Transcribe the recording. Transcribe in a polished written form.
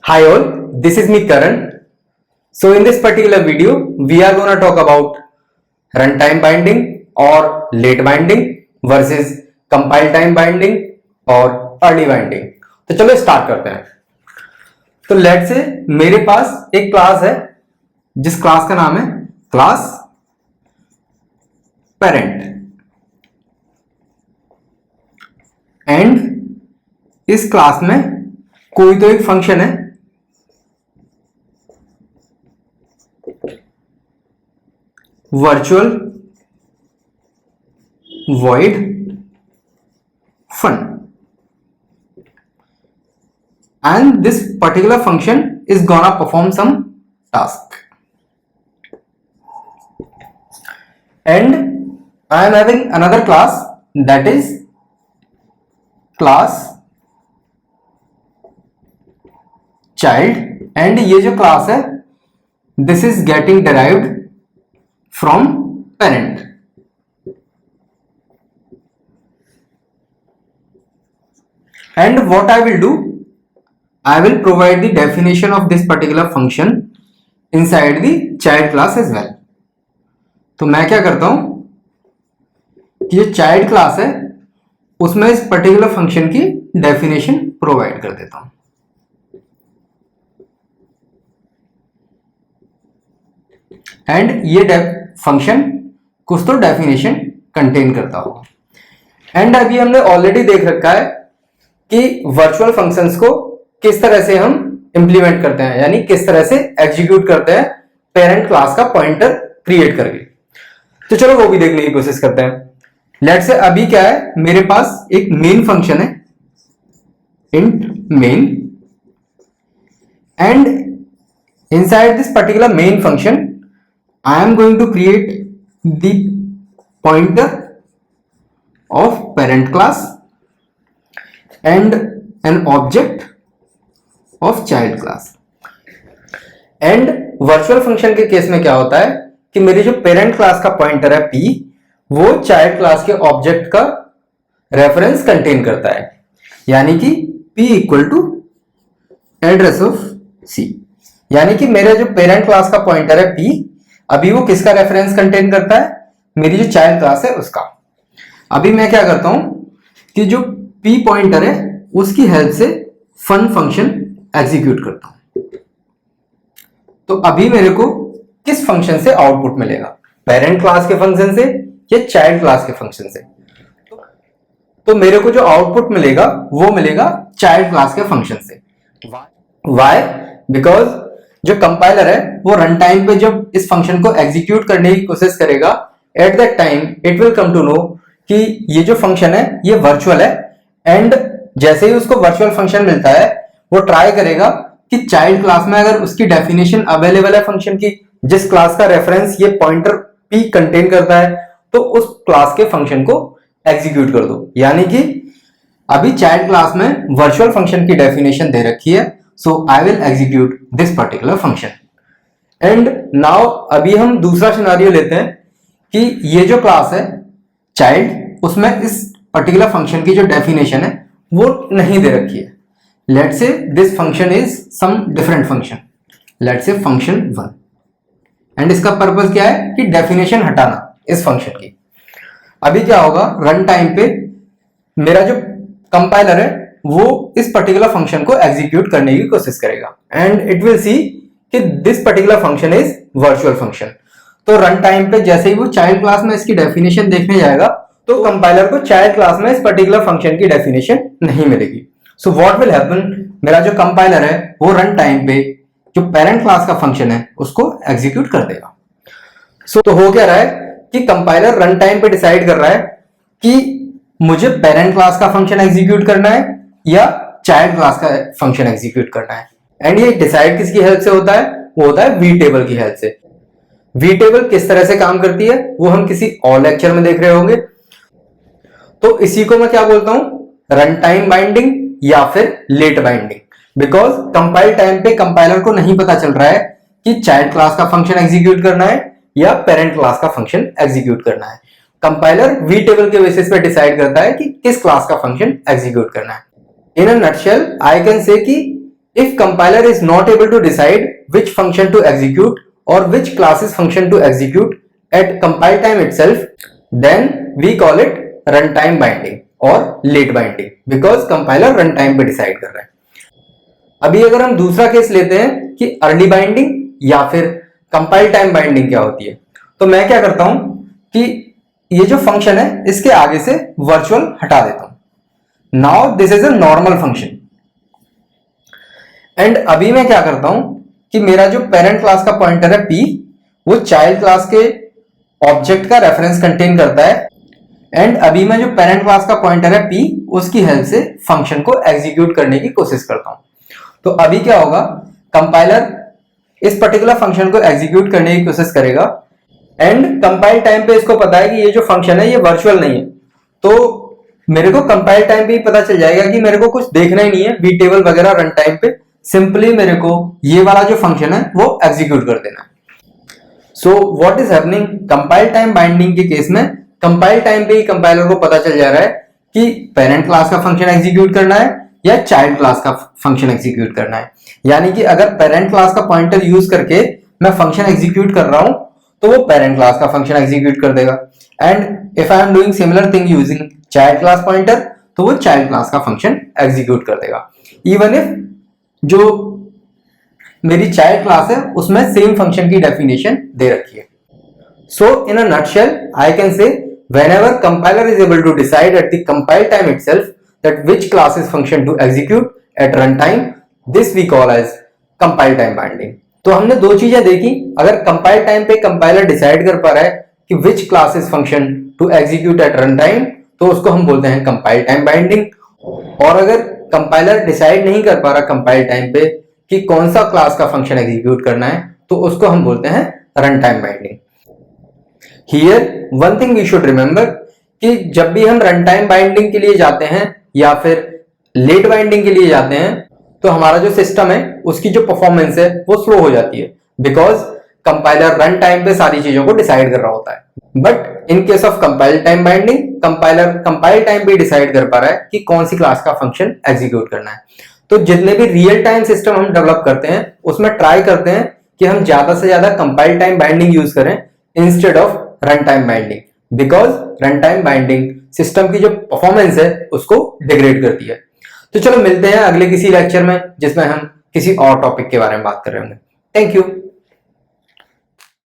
Hi all, this is me Karan. So in this particular video, we are gonna talk about runtime binding or late binding versus compile time binding और early binding. तो चलो start करते हैं. तो let's say मेरे पास एक class है जिस क्लास का नाम है क्लास पेरेंट एंड इस क्लास में कोई तो एक फंक्शन है virtual void fun, and this particular function is gonna perform some task, and I am having another class that is class child, and ये जो class है this is getting derived from parent. And what I will do, I will provide the definition of this particular function inside the child class as well. तो मैं क्या करता हूं कि ये child class है उसमें इस particular function की definition provide कर देता हूं. एंड ये फंक्शन कुछ तो डेफिनेशन कंटेन करता होगा. एंड अभी हमने ऑलरेडी देख रखा है कि वर्चुअल फंक्शंस को किस तरह से हम इंप्लीमेंट करते हैं, यानी किस तरह से एग्जीक्यूट करते हैं पेरेंट क्लास का पॉइंटर क्रिएट करके. तो चलो वो भी देखने की कोशिश करते हैं. लेट्स से अभी क्या है, मेरे पास एक मेन फंक्शन है int main, and inside this particular main function I am going to create the pointer of parent class and an object of child class. And virtual function के case में क्या होता है कि मेरी जो parent class का पॉइंटर है p, वो child class के ऑब्जेक्ट का रेफरेंस कंटेन करता है, यानी कि p equal to address of c. यानी कि मेरा जो पेरेंट क्लास का पॉइंटर है p, अभी वो किसका रेफरेंस कंटेन करता है, मेरी जो चाइल्ड क्लास है उसका. अभी मैं क्या करता हूं कि जो p पॉइंटर है उसकी हेल्प से फन फंक्शन एग्जीक्यूट करता हूं. तो अभी मेरे को किस फंक्शन से आउटपुट मिलेगा, पेरेंट क्लास के फंक्शन से या चाइल्ड क्लास के फंक्शन से. तो मेरे को जो आउटपुट मिलेगा वो मिलेगा चाइल्ड क्लास के फंक्शन से. वाई? बिकॉज जो कंपाइलर है वो रन टाइम पे जब इस फंक्शन को एग्जीक्यूट करने की कोशिश करेगा, at that time it will come to know कि ये जो फंक्शन है ये वर्चुअल है, एंड जैसे ही उसको वर्चुअल फंक्शन मिलता है वो ट्राई करेगा कि चाइल्ड क्लास में अगर उसकी डेफिनेशन अवेलेबल है फंक्शन की, जिस क्लास का रेफरेंस ये पॉइंटर p कंटेन करता है, तो उस क्लास के फंक्शन को एग्जीक्यूट कर दो. यानी कि अभी चाइल्ड क्लास में वर्चुअल फंक्शन की डेफिनेशन दे रखी है, so I will execute this particular function. And now अभी हम दूसरा सिनारियो लेते हैं कि ये जो क्लास है चाइल्ड, उसमें इस पर्टिकुलर फंक्शन की जो डेफिनेशन है वो नहीं दे रखी है. Let's say this function is some different function, let's say function 1, and इसका पर्पस क्या है कि डेफिनेशन हटाना इस फंक्शन की. अभी क्या होगा, रन टाइम पे मेरा जो कंपाइलर है वो इस पर्टिकुलर फंक्शन को एग्जीक्यूट करने की कोशिश करेगा, एंड इट विल सी कि this particular function is virtual function. तो रन टाइम पे जैसे ही वो चाइल्ड क्लास में इसकी डेफिनेशन देखने जाएगा तो कंपाइलर को चाइल्ड क्लास में इस पर्टिकुलर फंक्शन की डेफिनेशन नहीं मिलेगी. सो व्हाट विल हैपन, मेरा जो कंपाइलर है वो रन टाइम पे जो पेरेंट क्लास का फंक्शन है उसको एग्जीक्यूट कर देगा. तो हो क्या रहा है कि कंपाइलर रन टाइम पे डिसाइड कर रहा है कि मुझे पेरेंट क्लास का फंक्शन एग्जीक्यूट करना है या चाइल्ड क्लास का फंक्शन एग्जीक्यूट करना है. एंड ये डिसाइड किसकी हेल्प से होता है, वो होता है वी टेबल की हेल्प से. वी टेबल किस तरह से काम करती है वो हम किसी और लेक्चर में देख रहे होंगे. तो इसी को मैं क्या बोलता हूं, रन टाइम बाइंडिंग या फिर late binding. Because compile time पे कंपाइलर को नहीं पता चल रहा है कि चाइल्ड क्लास का फंक्शन एग्जीक्यूट करना है या पेरेंट क्लास का फंक्शन एग्जीक्यूट करना है. कंपाइलर वी टेबल के बेसिस पे डिसाइड करता है कि किस क्लास का फंक्शन एग्जीक्यूट करना है. इन अ नटशेल आई कैन से कि If compiler is not able to decide which function to execute or which class's function to execute at compile time itself, then we call it runtime binding or late binding because compiler runtime पे decide कर रहा है। अभी अगर हम दूसरा case लेते हैं कि अर्ली बाइंडिंग या फिर कंपाइल टाइम बाइंडिंग क्या होती है, तो मैं क्या करता हूं कि ये जो फंक्शन है इसके आगे से वर्चुअल हटा देता हूं। Now this is a normal function and अभी मैं क्या करता हूं कि मेरा जो पेरेंट क्लास का पॉइंटर है p वो चाइल्ड क्लास के ऑब्जेक्ट का रेफरेंस कंटेन करता है एंड अभी मैं जो पेरेंट क्लास का पॉइंटर है p उसकी हेल्प से फंक्शन को एग्जीक्यूट करने की कोशिश करता हूं। तो अभी क्या होगा, कंपाइलर इस पर्टिकुलर फंक्शन को एग्जीक्यूट करने की कोशिश करेगा एंड कंपाइल टाइम पे इसको पता है कि ये जो फंक्शन है ये वर्चुअल नहीं है, तो मेरे को कंपाइल टाइम पे ही पता चल जाएगा कि मेरे को कुछ देखना ही नहीं है बी टेबल वगैरह रन टाइम पे, सिंपली मेरे को ये वाला जो फंक्शन है वो एग्जीक्यूट कर देना है। So what is happening, compile time binding के केस में कंपाइल टाइम पे ही कंपाइलर को पता चल जा रहा है कि पेरेंट क्लास का फंक्शन एग्जीक्यूट करना है या चाइल्ड क्लास का फंक्शन एग्जीक्यूट करना है। यानी कि अगर पेरेंट क्लास का पॉइंटर यूज करके मैं फंक्शन एग्जीक्यूट कर रहा हूं तो वो पेरेंट क्लास का फंक्शन एग्जीक्यूट कर देगा and if I am doing similar thing using child class pointer तो वो चाइल्ड क्लास का फंक्शन एग्जीक्यूट कर देगा, इवन इफ जो मेरी चाइल्ड क्लास है उसमें सेम फंक्शन की डेफिनेशन दे रखी है। So in a nutshell I can say whenever compiler is able to decide at the compile time itself that which class's function to execute at runtime, this we call as compile time binding। तो हमने दो चीजें देखी, अगर compile time पे compiler decide कर पा रहा है कि which classes function to execute at run time तो उसको हम बोलते हैं कंपाइल टाइम बाइंडिंग, और अगर कंपाइलर डिसाइड नहीं कर पा रहा कंपाइल टाइम पे कि कौन सा क्लास का फंक्शन एग्जीक्यूट करना है तो उसको हम बोलते हैं run time binding. Here one thing we should remember कि जब भी हम रन टाइम बाइंडिंग के लिए जाते हैं या फिर लेट बाइंडिंग के लिए जाते हैं तो हमारा जो सिस्टम है उसकी जो परफॉर्मेंस है वो स्लो हो जाती है बिकॉज कंपाइलर रन टाइम पे सारी चीजों को डिसाइड कर रहा होता है। But in case of compile time binding compiler compile time पे डिसाइड कर पा रहा है कि कौन सी क्लास का फंक्शन एग्जीक्यूट करना है। तो जितने भी रियल टाइम सिस्टम हम डेवलप करते हैं उसमें ट्राई करते हैं कि हम ज्यादा से ज्यादा कंपाइल टाइम बाइंडिंग यूज करें instead of run time binding, because run time binding system की जो परफॉर्मेंस है उसको डिग्रेड करती है। तो चलो मिलते हैं अगले किसी लेक्चर में जिसमें हम किसी और टॉपिक के बारे में बात कर रहे होंगे। Thank you.